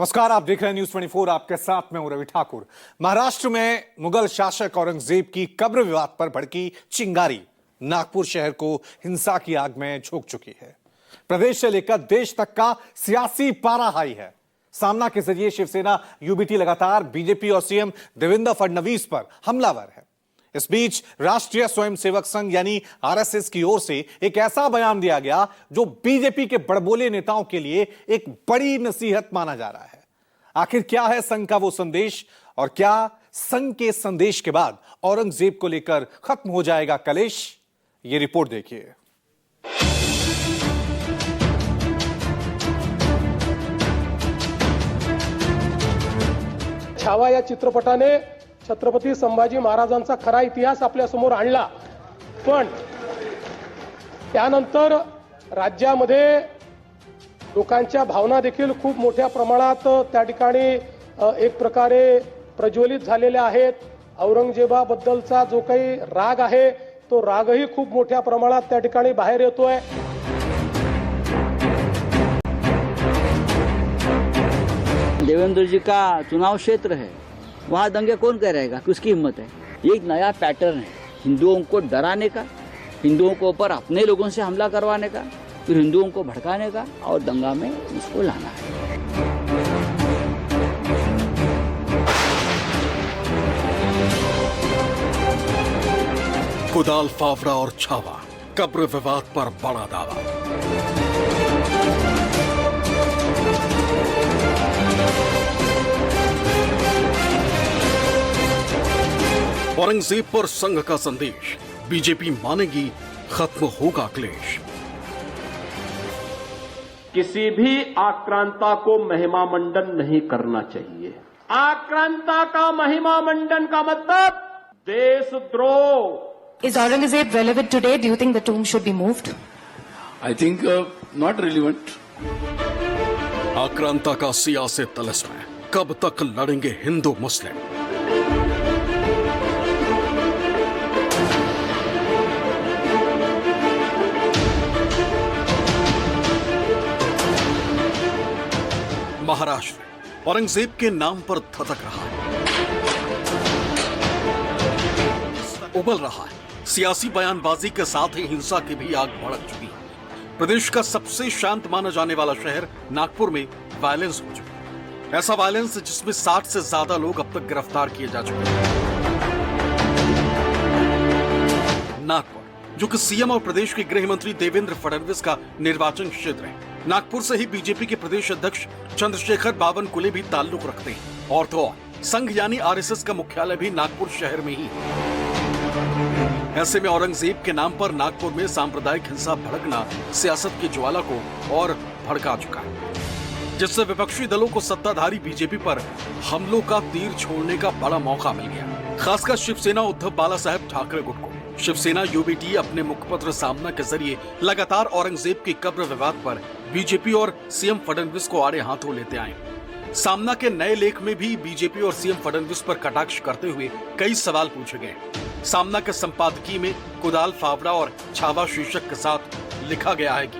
नमस्कार, आप देख रहे हैं न्यूज 24। आपके साथ मैं हूं रवि ठाकुर। महाराष्ट्र में मुगल शासक औरंगजेब की कब्र विवाद पर भड़की चिंगारी नागपुर शहर को हिंसा की आग में झोंक चुकी है। प्रदेश से लेकर देश तक का सियासी पारा हाई है। सामना के जरिए शिवसेना यूबीटी लगातार बीजेपी और सीएम देवेंद्र फडणवीस पर हमलावर है। इस बीच राष्ट्रीय स्वयंसेवक संघ यानी आरएसएस की ओर से एक ऐसा बयान दिया गया जो बीजेपी के बड़बोले नेताओं के लिए एक बड़ी नसीहत माना जा रहा है। आखिर क्या है संघ का वो संदेश, और क्या संघ के संदेश के बाद औरंगजेब को लेकर खत्म हो जाएगा कलेश? ये रिपोर्ट देखिए। छावा या चित्रपटाने छत्रपती संभाजी महाराजांचा खरा इतिहास आपल्या समोर आणला, पण त्यानंतर राज्यामध्ये लोकांच्या भावना देखील खूप मोठ्या प्रमाणात त्या ठिकाणी एक प्रकारे प्रज्वलित झालेल्या आहेत। औरंगजेबाबद्दलचा जो काही राग आहे तो रागही खूप मोठ्या प्रमाणात त्या ठिकाणी बाहेर येतोय। देवेंद्र जी का चुनाव क्षेत्र है, वहाँ दंगे कौन करेगा कि उसकी हिम्मत है। ये एक नया पैटर्न है हिंदुओं को डराने का, हिंदुओं के ऊपर अपने लोगों से हमला करवाने का, फिर हिंदुओं को भड़काने का और दंगा में उसको लाना है। कुदाल, फावड़ा और छावा कब्र विवाद पर बड़ा दावा। औरंगजेब पर संघ का संदेश, बीजेपी मानेगी खत्म होगा क्लेश। किसी भी आक्रांता को महिमा मंडन नहीं करना चाहिए। आक्रांता का महिमा मंडन का मतलब देशद्रोह। Is Aurangzeb relevant today? Do you think the tomb should be moved? I think not relevant. आक्रांता का सियासी तलस्म, कब तक लड़ेंगे हिंदू मुस्लिम? महाराष्ट्र औरंगजेब के नाम पर धधक रहा है, उबल रहा है। सियासी बयानबाजी के साथ ही हिंसा की भी आग भड़क चुकी है। प्रदेश का सबसे शांत माना जाने वाला शहर नागपुर में वायलेंस हो चुका है। ऐसा वायलेंस जिसमें 60 से ज्यादा लोग अब तक गिरफ्तार किए जा चुके हैं। नागपुर, जो कि सीएम और प्रदेश के गृह मंत्री देवेंद्र फडणवीस का निर्वाचन क्षेत्र है। नागपुर से ही बीजेपी के प्रदेश अध्यक्ष चंद्रशेखर बावनकुले भी ताल्लुक रखते हैं। और तो और संघ यानी आरएसएस का मुख्यालय भी नागपुर शहर में ही है। ऐसे में औरंगजेब के नाम पर नागपुर में सांप्रदायिक हिंसा भड़कना सियासत की ज्वाला को और भड़का चुका है, जिससे विपक्षी दलों को सत्ताधारी बीजेपी पर हमलों का तीर छोड़ने का बड़ा मौका मिल गया। खासकर शिवसेना उद्धव बाला साहेब ठाकरे गुट को। शिवसेना यूबीटी अपने मुखपत्र सामना के जरिए लगातार औरंगजेब की कब्र विवाद पर बीजेपी और सीएम फडणवीस को आड़े हाथों लेते आए। सामना के नए लेख में भी बीजेपी और सीएम फडणवीस पर कटाक्ष करते हुए कई सवाल पूछे गए। सामना के संपादकीय में कुदाल, फावड़ा और छावा शीर्षक के साथ लिखा गया है कि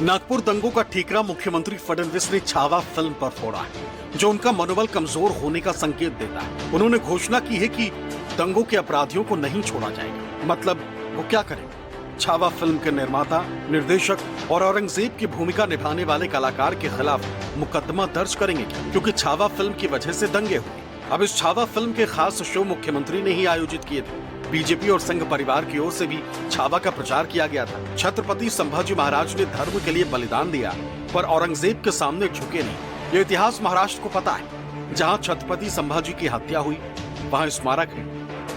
नागपुर दंगों का ठीकरा मुख्यमंत्री फडणवीस ने छावा फिल्म पर फोड़ा है, जो उनका मनोबल कमजोर होने का संकेत देता है। उन्होंने घोषणा की है कि दंगों के अपराधियों को नहीं छोड़ा जाएगा। मतलब वो क्या करेंगे? छावा फिल्म के निर्माता, निर्देशक और औरंगजेब की भूमिका निभाने वाले कलाकार के खिलाफ मुकदमा दर्ज करेंगे क्या? क्योंकि छावा फिल्म की वजह से दंगे हुए। अब इस छावा फिल्म के खास शो मुख्यमंत्री ने ही आयोजित किए थे। बीजेपी और संघ परिवार की ओर से भी छावा का प्रचार किया गया था। छत्रपति संभाजी महाराज ने धर्म के लिए बलिदान दिया, पर औरंगजेब के सामने झुके नहीं। ये इतिहास महाराष्ट्र को पता है। जहाँ छत्रपति संभाजी की हत्या हुई, वहाँ स्मारक है,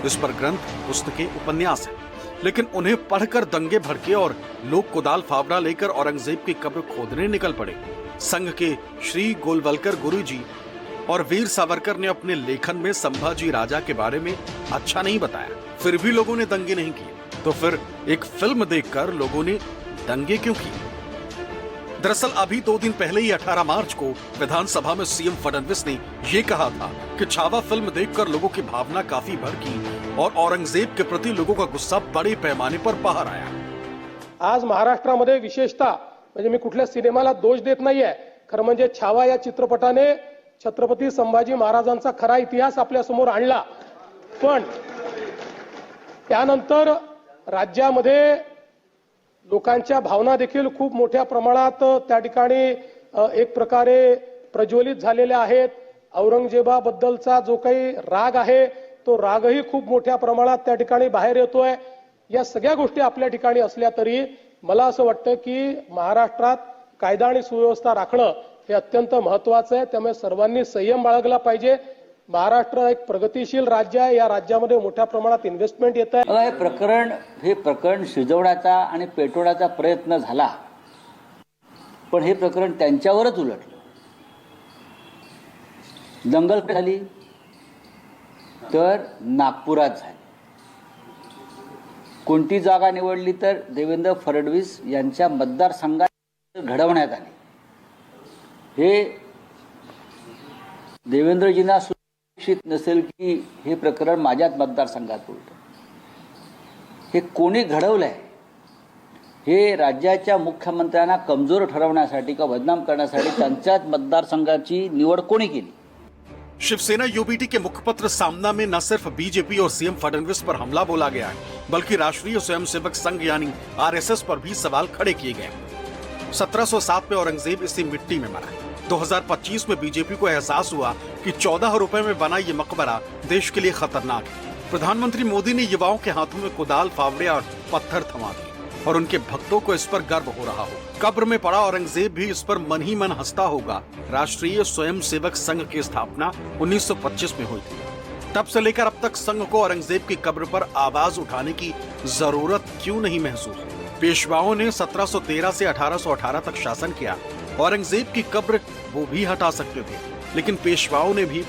इस पर ग्रंथ, पुस्तकें, उपन्यास है। लेकिन उन्हें पढ़कर दंगे भड़के और लोग कुदाल, फावड़ा लेकर औरंगजेब की कब्र खोदने निकल पड़े। संघ के श्री गोलवलकर गुरुजी और वीर सावरकर ने अपने लेखन में संभाजी राजा के बारे में अच्छा नहीं बताया, फिर भी लोगों ने दंगे नहीं किए। तो फिर एक फिल्म देखकर लोगों ने दंगे क्यों किए? दरअसल अभी 2 दिन पहले ही 18 मार्च को विधानसभा में सीएम फडणवीस ने ये कहा था कि छावा फिल्म देखकर लोगों की भावना काफी भड़की और औरंगजेब के प्रति लोगों का गुस्सा बड़े पैमाने पर बाहर आया। आज महाराष्ट्रामध्ये विशेषतः म्हणजे मी कुठल्या सिनेमाला दोष देत नाहीये, खरं म्हणजे छावा या चित्रपटाने छत्रपती संभाजी महाराजांचा खरा इतिहास आपल्या समोर आणला. पण त्यानंतर राज्यामध्ये लोकांच्या भावना देखील खूप मोठ्या प्रमाणात त्या ठिकाणी एक प्रकारे प्रज्वलित झालेल्या आहेत. औरंगजेबाबद्दलचा जो काही राग आहे तो रागही खूप मोठ्या प्रमाणात त्या ठिकाणी बाहेर येतोय. या सगळ्या गोष्टी आपल्या ठिकाणी असल्या तरी मला असं वाटतं की महाराष्ट्रात कायदा आणि सुव्यवस्था राखणं हे अत्यंत महत्वाचं आहे. त्यामुळे सर्वांनी संयम बाळगला पाहिजे. महाराष्ट्र एक प्रगतिशील राज्य आहे. या राज्यामध्ये मोठ्या प्रमाणात इन्व्हेस्टमेंट येत आहे. हे प्रकरण शिजवण्याचा आणि पेटवण्याचा प्रयत्न झाला, पण हे प्रकरण त्यांच्यावरच उलटलं. दंगल झाली तर नागपुरात झाली. कोणती जागा निवडली तर देवेंद्र फडणवीस यांच्या मतदारसंघात घडवण्यात आली. हे देवेंद्रजींना सुरक्षित नसेल की हे प्रकरण माझ्याच मतदारसंघात उलटं. हे कोणी घडवलंय? हे राज्याच्या मुख्यमंत्र्यांना कमजोर ठरवण्यासाठी किंवा बदनाम करण्यासाठी त्यांच्याच मतदारसंघाची निवड कोणी केली? शिवसेना यूबीटी के मुखपत्र सामना में न सिर्फ बीजेपी और सीएम फडणवीस पर हमला बोला गया है, बल्कि राष्ट्रीय स्वयंसेवक संघ यानी आरएसएस पर भी सवाल खड़े किए गए. 1707 में औरंगजेब इसी मिट्टी में मरा. 2025 में बीजेपी को एहसास हुआ कि 14 रुपए में बना ये मकबरा देश के लिए खतरनाक है. प्रधानमंत्री मोदी ने युवाओं के हाथों में कुदाल, फावड़े और पत्थर थमा दिए और उनके भक्तों को इस पर गर्व हो रहा हो. कब्र में पड़ा औरंगजेब भी इस पर मन ही मन हंसता होगा. राष्ट्रीय स्वयंसेवक संघ की स्थापना 1925 में हुई थी. तब से लेकर अब तक संघ को औरंगजेब की कब्र पर आवाज उठाने की जरूरत क्यों नहीं महसूस? पेशवाओं ने 1713 से 1818 तक शासन किया. औरंगजेब की कब्र वो भी हटा सकते थे, लेकिन पेशवाओं ने भी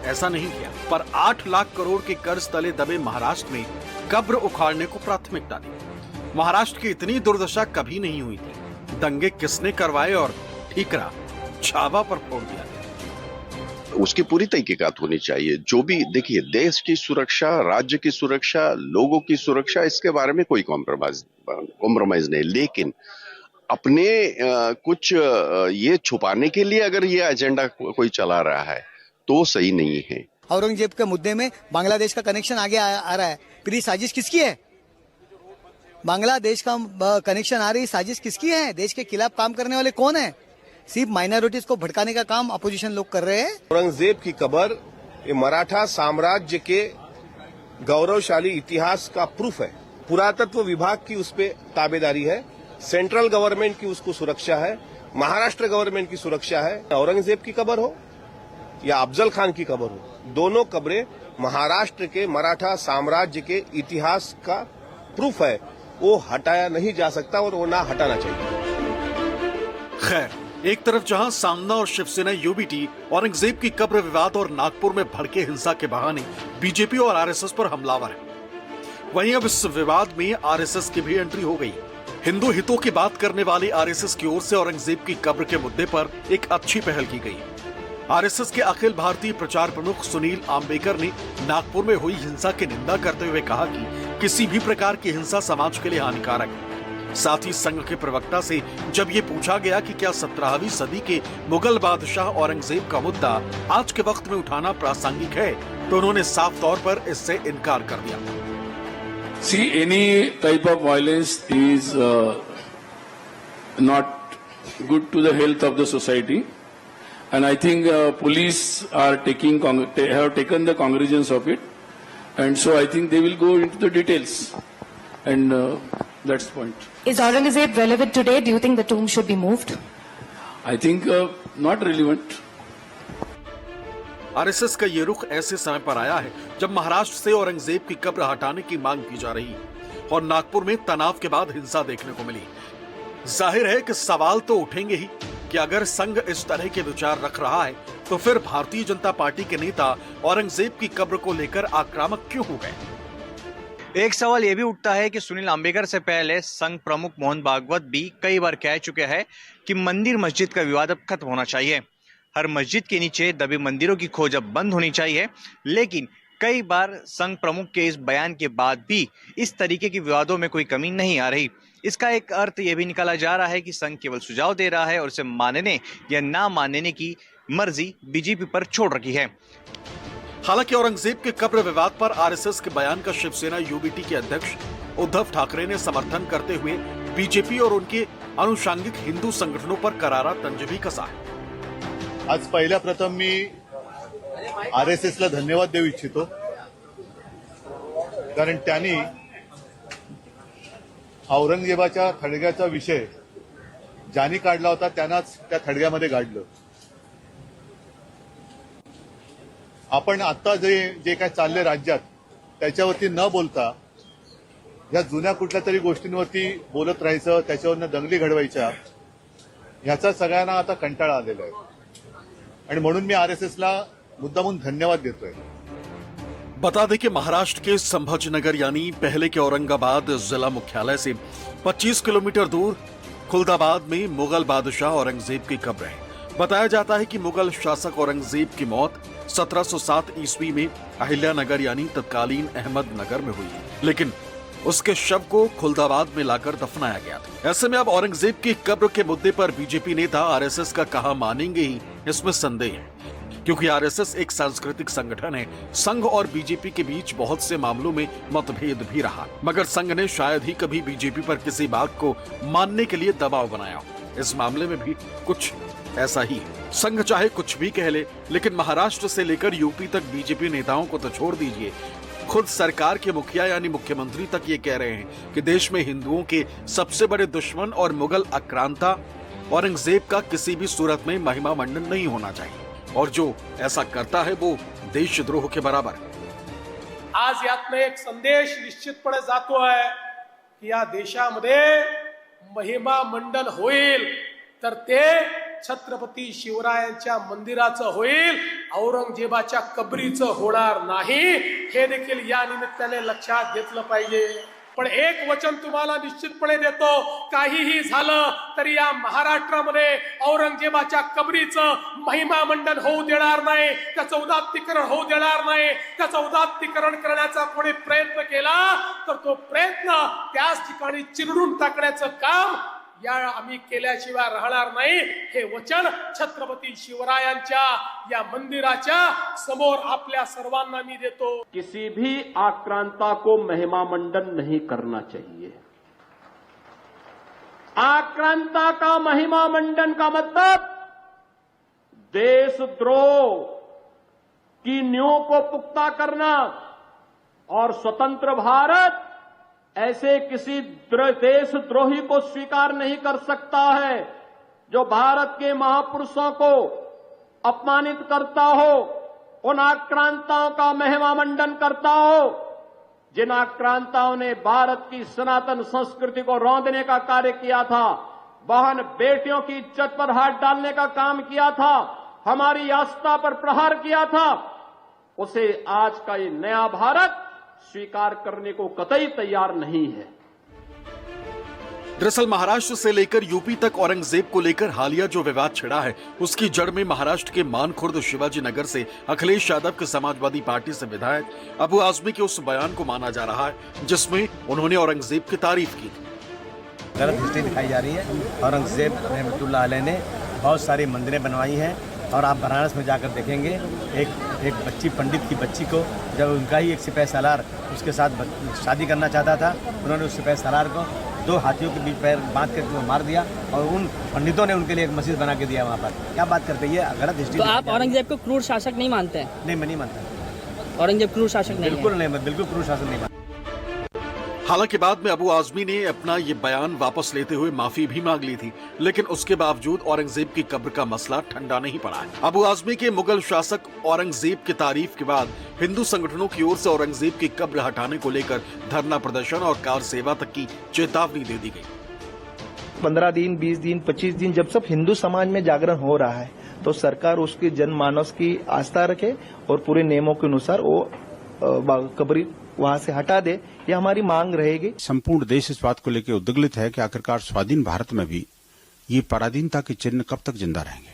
ऐसा नहीं किया. पर 8 लाख करोड़ के कर्ज तले दबे महाराष्ट्र में कब्र उखाड़ने को प्राथमिकता दी. महाराष्ट्र की इतनी दुर्दशा कभी नहीं हुई थी. दंगे किसने करवाए और ठीकरा छावा पर फोड़ दिया गया. उसकी पूरी तहकीकात होनी चाहिए. जो भी देखिए, देश की सुरक्षा, राज्य की सुरक्षा, लोगों की सुरक्षा, इसके बारे में कोई कॉम्प्रोमाइज नहीं. लेकिन अपने कुछ ये छुपाने के लिए अगर ये एजेंडा कोई चला रहा है तो सही नहीं है. औरंगजेब के मुद्दे में बांग्लादेश का कनेक्शन आगे आ रहा है. फिर ये साजिश किसकी है? बांग्लादेश का कनेक्शन आ रही साजिश किसकी है? देश के खिलाफ काम करने वाले कौन है? सिर्फ माइनॉरिटीज को भड़काने का काम अपोजिशन लोग कर रहे हैं. औरंगजेब की कब्र ये मराठा साम्राज्य के गौरवशाली इतिहास का प्रूफ है. पुरातत्व विभाग की उस पे ताबेदारी है. सेंट्रल गवर्नमेंट की उसको सुरक्षा है. महाराष्ट्र गवर्नमेंट की सुरक्षा है. औरंगजेब की कब्र हो या अफजल खान की कब्र हो, दोनों कब्रें महाराष्ट्र के मराठा साम्राज्य के इतिहास का प्रूफ है. वो हटाया नहीं जा सकता और वो ना हटाना चाहिए. खैर, एक तरफ जहां सामना और शिवसेना यूबीटी औरंगजेब की कब्र विवाद और नागपुर में भड़के हिंसा के बहाने बीजेपी और आरएसएस पर हमलावर है, वहीं अब इस विवाद में आरएसएस की भी एंट्री हो गई. हिंदू हितों की बात करने वाली आरएसएस की ओर से औरंगजेब की कब्र के मुद्दे पर एक अच्छी पहल की गई. आरएसएस के अखिल भारतीय प्रचार प्रमुख सुनील आम्बेकर ने नागपुर में हुई हिंसा की निंदा करते हुए कहा कि किसी भी प्रकार की हिंसा समाज के लिए हानिकारक है. साथ ही संघ के प्रवक्ता से जब ये पूछा गया कि क्या 17वीं सदी के मुगल बादशाह औरंगजेब का मुद्दा आज के वक्त में उठाना प्रासंगिक है, तो उन्होंने साफ तौर पर इससे इनकार कर दिया. See, any type of violence is not good to the health of the society, and I think police are have taken the cognizance of it, and so I think they will go into the details, and that's the point. Is Aurangzeb relevant today? Do you think the tomb should be moved? I think not relevant. RSS का ये रुख ऐसे समय पर आया है जब महाराष्ट्र से औरंगजेब की कब्र हटाने की मांग की जा रही है और नागपुर में तनाव के बाद हिंसा देखने को मिली. जाहिर है कि सवाल तो उठेंगे ही कि अगर संघ इस तरह के विचार रख रहा है तो फिर भारतीय जनता पार्टी के नेता औरंगजेब की कब्र को लेकर आक्रामक क्यों हो गए. एक सवाल यह भी उठता है कि सुनील आम्बेकर से पहले संघ प्रमुख मोहन भागवत भी कई बार कह चुके हैं कि मंदिर मस्जिद का विवाद अब खत्म होना चाहिए. हर मस्जिद के नीचे दबे मंदिरों की खोज अब बंद होनी चाहिए. लेकिन कई बार संघ प्रमुख के इस बयान के बाद भी इस तरीके के विवादों में कोई कमी नहीं आ रही. इसका एक अर्थ यह भी निकाला जा रहा है कि संघ केवल सुझाव दे रहा है और उसे मानने या ना मानने की मर्जी बीजेपी पर छोड़ रखी है। हालांकि औरंगजेब के कब्र विवाद पर आरएसएस के बयान का शिवसेना यूबीटी के अध्यक्ष उद्धव ठाकरे ने समर्थन करते हुए बीजेपी और उनके अनुषंगिक हिंदू संगठनों पर करारा तंज भी कसा है। आज पहिल्या प्रथम मी आरएसएसला धन्यवाद देऊ इच्छितो, कारण त्यांनी औरंगजेबाच्या थडग्याचा विषय ज्यांनी काढला होता त्यांनाच त्या थडग्यामध्ये गाडलं। आपण आता जे काय चालले राज्यात त्याच्यावरती न बोलता या जुन्या कुठल्या तरी गोष्टींवरती बोलत राहायचं, त्याच्यावरनं दंगली घडवायच्या, ह्याचा सगळ्यांना आता कंटाळा आलेला आहे आणि म्हणून मी आरएसएसला मुद्दामून धन्यवाद देतोय। बता दें कि महाराष्ट्र के संभाजीनगर यानी पहले के औरंगाबाद जिला मुख्यालय से 25 किलोमीटर दूर खुलदाबाद में मुगल बादशाह औरंगजेब की कब्र है। बताया जाता है कि मुगल शासक औरंगजेब की मौत 1707 ईस्वी में अहिल्यानगर यानी तत्कालीन अहमदनगर में हुई, लेकिन उसके शव को खुलदाबाद में लाकर दफनाया गया था। ऐसे में अब औरंगजेब की कब्र के मुद्दे पर बीजेपी नेता आरएसएस का कहा मानेंगे ही, इसमें संदेह है, क्योंकि आरएसएस एक सांस्कृतिक संगठन है। संघ और बीजेपी के बीच बहुत से मामलों में मतभेद भी रहा, मगर संघ ने शायद ही कभी बीजेपी पर किसी बात को मानने के लिए दबाव बनाया हो। इस मामले में भी कुछ ऐसा ही है। संघ चाहे कुछ भी कह ले, लेकिन महाराष्ट्र से लेकर यूपी तक बीजेपी नेताओं को तो छोड़ दीजिए, खुद सरकार के मुखिया यानी मुख्यमंत्री तक ये कह रहे हैं कि देश में हिंदुओं के सबसे बड़े दुश्मन और मुगल आक्रांता औरंगजेब का किसी भी सूरत में महिमा मंडन नहीं होना चाहिए, और जो ऐसा करता है वो देशद्रोह के बराबर है। आज यातनं एक संदेश निश्चितपणे जातो आहे की या देशामध्ये महिमा मंडन होईल तर ते छत्रपती शिवरायांच्या मंदिराचं होईल, औरंगजेबाच्या कबरीचं होणार नाही, हे देखील या निमित्ताने लक्षात घेतलं पाहिजे। पण एक वचन तुम्हाला निश्चितपणे देतो, काहीही झालं तरी या महाराष्ट्रामध्ये औरंगजेबाच्या कबरीचं महिमा मंडन होऊ देणार नाही, त्याचं उदात्तीकरण होऊ देणार नाही। त्याचं उदात्तीकरण करण्याचा कोणी प्रयत्न केला तर तो प्रयत्न त्याच ठिकाणी चिरडून टाकण्याचं काम या आम्ही केल्याशिवाय राहणार नाही, हे वचन छत्रपती शिवरायांच्या या मंदिराच्या समोर आपल्या सर्वांना मी देतो। किसी भी आक्रांता को महिमा मंडन नहीं करना चाहिए। आक्रांता का महिमा मंडन का मतलब देशद्रोह की नींव को पुख्ता करना, और स्वतंत्र भारत ऐसे किसी देशद्रोही को स्वीकार नहीं कर सकता है जो भारत के महापुरुषों को अपमानित करता हो, उन आक्रांताओं का महिमा मंडन करता हो, जिन आक्रांताओं ने भारत की सनातन संस्कृति को रौंदने का कार्य किया था, बहन बेटियों की इज्जत पर हाथ डालने का काम किया था, हमारी आस्था पर प्रहार किया था, उसे आज का ये नया भारत स्वीकार करने को कतई तैयार नहीं है। दरअसल महाराष्ट्र से लेकर यूपी तक औरंगजेब को लेकर हालिया जो विवाद छिड़ा है, उसकी जड़ में महाराष्ट्र के मानखुर्द शिवाजी नगर से अखिलेश यादव के समाजवादी पार्टी से विधायक अबू आजमी के उस बयान को माना जा रहा है, जिसमें उन्होंने औरंगजेब की तारीफ की थी। गलत दृष्टि दिखाई जा रही है। औरंगजेब रहमतुल्लाह अलैह ने बहुत सारी मंदिरें बनवाई हैं, और आप बनारस में जाकर देखेंगे एक बच्ची, पंडित की बच्ची को जब उनका ही एक सिपाही सालार उसके साथ शादी करना चाहता था, उन्होंने उस सिपाही सालार को 2 हाथियों के बीच पैर बांध कर मार दिया, और उन पंडितों ने उनके लिए एक मस्जिद बना के दिया वहाँ पर। क्या बात करते हैं, ये गलत दृष्टि। तो आप औरंगजेब को क्रूर शासक नहीं मानते हैं? नहीं, मैं नहीं मानता। औरंगजेब क्रूर शासक नहीं? बिल्कुल नहीं, मैं बिल्कुल क्रूर शासक नहीं मानता। हालांकि बाद में अबू आजमी ने अपना ये बयान वापस लेते हुए माफी भी मांग ली थी, लेकिन उसके बावजूद औरंगजेब की कब्र का मसला ठंडा नहीं पड़ा है। अबू आजमी के मुगल शासक औरंगजेब की तारीफ के बाद हिंदू संगठनों की ओर से औरंगजेब की कब्र हटाने को लेकर धरना प्रदर्शन और कार सेवा तक की चेतावनी दे दी गई। 15 दिन, 20 दिन, 25 दिन जब सब हिंदू समाज में जागरण हो रहा है, तो सरकार उसकी जनमानस की आस्था रखे और पूरे नियमों के अनुसार वो कब्र वहां से हटा दे, ये हमारी मांग रहेगी। संपूर्ण देश इस बात को लेकर उद्विग्न है कि आखिरकार स्वाधीन भारत में भी ये पराधीनता के चिन्ह कब तक जिंदा रहेंगे।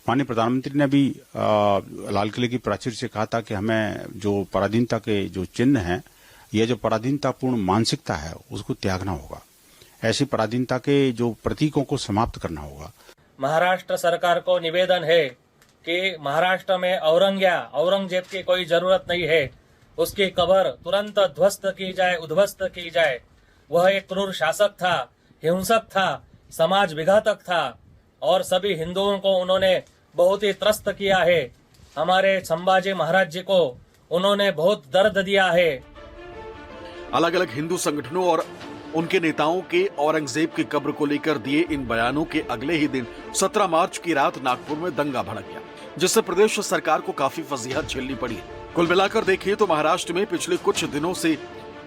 माननीय प्रधानमंत्री ने भी लाल किले की प्राचीर से कहा था कि हमें जो पराधीनता के जो चिन्ह हैं, यह जो पराधीनतापूर्ण मानसिकता है, उसको त्यागना होगा। ऐसी पराधीनता के जो प्रतीकों को समाप्त करना होगा। महाराष्ट्र सरकार को निवेदन है कि महाराष्ट्र में औरंगजेब की कोई जरूरत नहीं है, उसकी कब्र तुरंत ध्वस्त की जाए, उद्ध्वस्त की जाए। वह एक क्रूर शासक था, हिंसक था, समाज विघातक था और सभी हिंदुओं को उन्होंने बहुत ही त्रस्त किया है। हमारे संभाजी महाराज जी को उन्होंने बहुत दर्द दिया है। अलग अलग हिंदू संगठनों और उनके नेताओं के औरंगजेब की कब्र को लेकर दिए इन बयानों के अगले ही दिन 17 मार्च की रात नागपुर में दंगा भड़क गया, जिससे प्रदेश सरकार को काफी फजीहत झेलनी पड़ी। कुल मिलाकर देखें तो महाराष्ट्र में पिछले कुछ दिनों से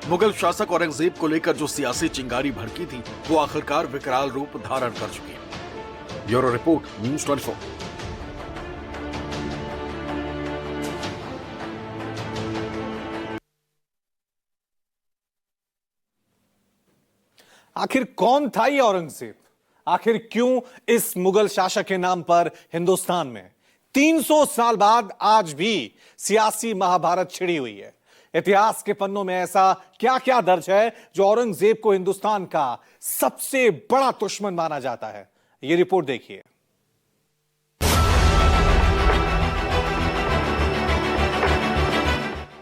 मुगल शासक औरंगजेब को लेकर जो सियासी चिंगारी भड़की थी वो आखिरकार विकराल रूप धारण कर चुकी है। Bureau report, news 24। आखिर कौन था ये औरंगजेब? आखिर क्यों इस मुगल शासक के नाम पर हिंदुस्तान में 300 साल बाद आज भी सियासी महाभारत छिड़ी हुई है? इतिहास के पन्नों में ऐसा क्या क्या दर्ज है जो औरंगजेब को हिंदुस्तान का सबसे बड़ा दुश्मन माना जाता है? ये रिपोर्ट देखिए।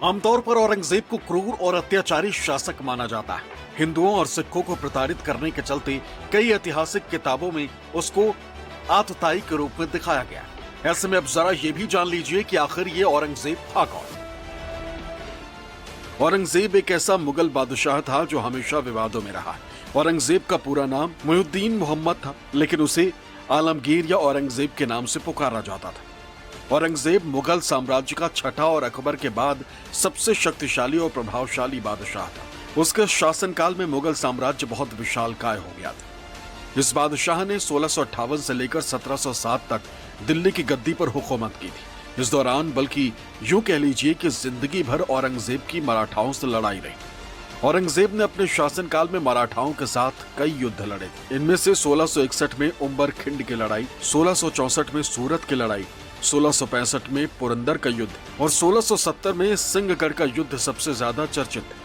आमतौर पर औरंगजेब को क्रूर और अत्याचारी शासक माना जाता है। हिंदुओं और सिखों को प्रताड़ित करने के चलते कई ऐतिहासिक किताबों में उसको आतताई के रूप में दिखाया गया। ऐसे में अब जरा ये भी जान लीजिए कि आखिर ये औरंगजेब था कौन। औरंगजेब एक ऐसा मुगल बादशाह था जो हमेशा विवादों में रहा है। औरंगजेब का पूरा नाम मुहिउद्दीन मोहम्मद था, लेकिन उसे आलमगीर या औरंगजेब के नाम से पुकारा जाता था। औरंगजेब मुगल साम्राज्य का छठा और अकबर के बाद सबसे शक्तिशाली और प्रभावशाली बादशाह था। उसके शासनकाल में मुगल साम्राज्य बहुत विशालकाय हो गया था। इस बादशाह ने 1658 से लेकर 1707 तक दिल्ली की गद्दी पर हुकूमत की थी। इस दौरान बल्कि यूं कह लीजिए कि जिंदगी भर औरंगजेब की मराठाओं से लड़ाई रही। औरंगजेब ने अपने शासनकाल में मराठाओं के साथ कई युद्ध लड़े थे। इनमें से 1661 में उम्बरखिंड की लड़ाई, 1664 में सूरत की लड़ाई, 1665 में पुरंदर का युद्ध और 1670 में सिंहगढ़ का युद्ध सबसे ज्यादा चर्चित है।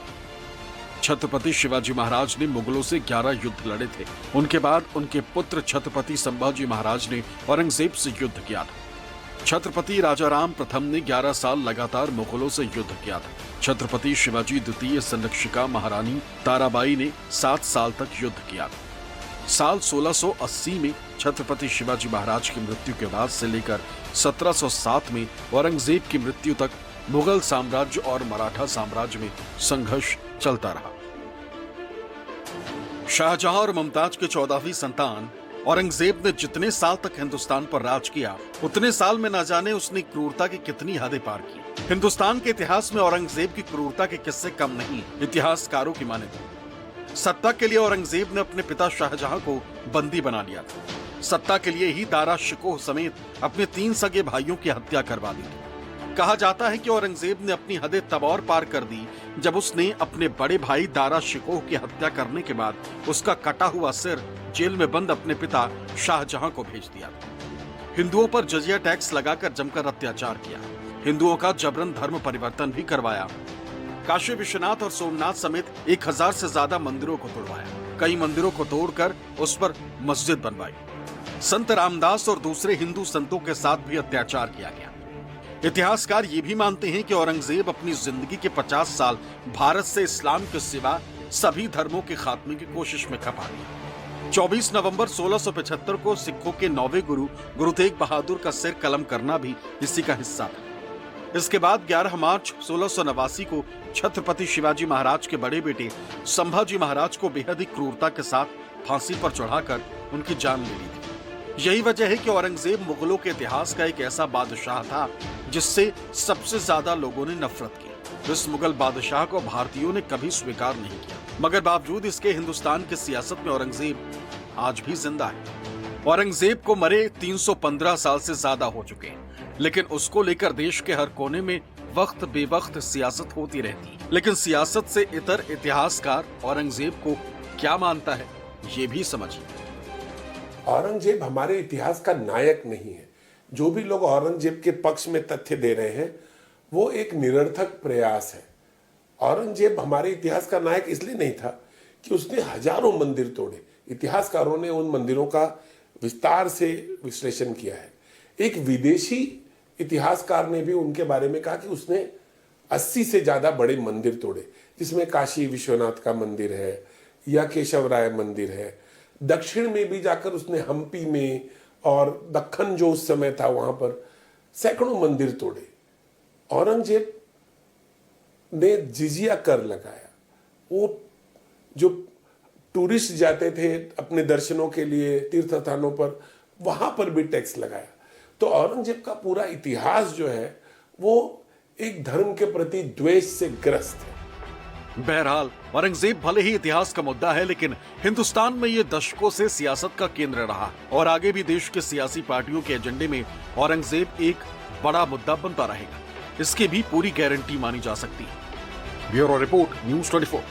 छत्रपति शिवाजी महाराज ने मुगलों से 11 युद्ध लड़े थे। उनके बाद उनके पुत्र छत्रपति संभाजी महाराज ने औरंगजेब से युद्ध किया था। छत्रपति राजाराम प्रथम ने 11 साल लगातार मुगलों से युद्ध किया था। छत्रपति शिवाजी द्वितीय संरक्षिका महारानी ताराबाई ने 7 साल तक युद्ध किया था। साल 1680 में छत्रपति शिवाजी महाराज की मृत्यु के बाद से लेकर 1707 में औरंगजेब की मृत्यु तक मुगल साम्राज्य और मराठा साम्राज्य में संघर्ष चलता रहा। शाहजहां और मुमताज के 14वीं संतान औरंगजेब ने जितने साल तक हिंदुस्तान पर राज किया, उतने साल में न जाने उसने क्रूरता की कितनी हदें पार की। हिंदुस्तान के इतिहास में औरंगजेब की क्रूरता के किस्से कम नहीं, इतिहासकारों की माने तो। सत्ता के लिए औरंगजेब ने अपने पिता शाहजहां को बंदी बना लिया था। सत्ता के लिए ही दारा शिकोह समेत अपने 3 सगे भाइयों की हत्या करवा दी थी। कहा जाता है कि औरंगजेब ने अपनी हदें तब और पार कर दी जब उसने अपने बड़े भाई दारा शिकोह की हत्या करने के बाद उसका कटा हुआ सिर जेल में बंद अपने पिता शाहजहां को भेज दिया। हिंदुओं पर जजिया टैक्स लगाकर जमकर अत्याचार किया। हिंदुओं का जबरन धर्म परिवर्तन भी करवाया। काशी विश्वनाथ और सोमनाथ समेत 1000 से ज्यादा मंदिरों को तोड़वाया। कई मंदिरों को तोड़कर उस पर मस्जिद बनवाई। संत रामदास और दूसरे हिंदू संतों के साथ भी अत्याचार किया गया। इतिहासकार ये भी मानते हैं कि औरंगजेब अपनी जिंदगी के 50 साल भारत से इस्लाम के सिवा सभी धर्मों के खात्मे की कोशिश में खपा दिया। 24 नवंबर 1675 को सिखों के 9वें गुरु तेग बहादुर का सिर कलम करना भी इसी का हिस्सा था। इसके बाद 11 मार्च 1689 को छत्रपति शिवाजी महाराज के बड़े बेटे संभाजी महाराज को बेहद ही क्रूरता के साथ फांसी पर चढ़ाकर उनकी जान ले ली थी। यही वजह है कि औरंगजेब मुगलों के इतिहास का एक ऐसा बादशाह था जिससे सबसे ज्यादा लोगों ने नफरत की। इस मुगल बादशाह को भारतीयों ने कभी स्वीकार नहीं किया, मगर बावजूद इसके हिंदुस्तान की सियासत में औरंगजेब आज भी जिंदा है। औरंगजेब को मरे 315 साल से ज्यादा हो चुके हैं, लेकिन उसको लेकर देश के हर कोने में वक्त बेवक्त सियासत होती रहती है। लेकिन सियासत से इतर इतिहासकार औरंगजेब को क्या मानता है, ये भी समझिए। औरंगजेब हमारे इतिहास का नायक नहीं है। जो भी लोग औरंगजेब के पक्ष में तथ्य दे रहे हैं वो एक निरर्थक प्रयास है। औरंगजेब हमारे इतिहास का नायक इसलिए नहीं था कि उसने हजारों मंदिर तोड़े। इतिहासकारों ने उन मंदिरों का विस्तार से विश्लेषण किया है। एक विदेशी इतिहासकार ने भी उनके बारे में कहा कि उसने 80 से ज्यादा बड़े मंदिर तोड़े, जिसमें काशी विश्वनाथ का मंदिर है या केशवराय मंदिर है। दक्षिण में भी जाकर उसने हम्पी में और दक्खन जो उस समय था वहां पर सैकड़ों मंदिर तोड़े। औरंगजेब ने जिजिया कर लगाया। वो जो टूरिस्ट जाते थे अपने दर्शनों के लिए तीर्थ स्थानों पर, वहां पर भी टैक्स लगाया। तो औरंगजेब का पूरा इतिहास जो है वो एक धर्म के प्रति द्वेष से ग्रस्त है। बहरहाल औरंगजेब भले ही इतिहास का मुद्दा है, लेकिन हिंदुस्तान में ये दशकों से सियासत का केंद्र रहा और आगे भी देश के सियासी पार्टियों के एजेंडे में औरंगजेब एक बड़ा मुद्दा बनता रहेगा। इसकी भी पूरी गारंटी मानी जा सकती है। Bureau report, news 24।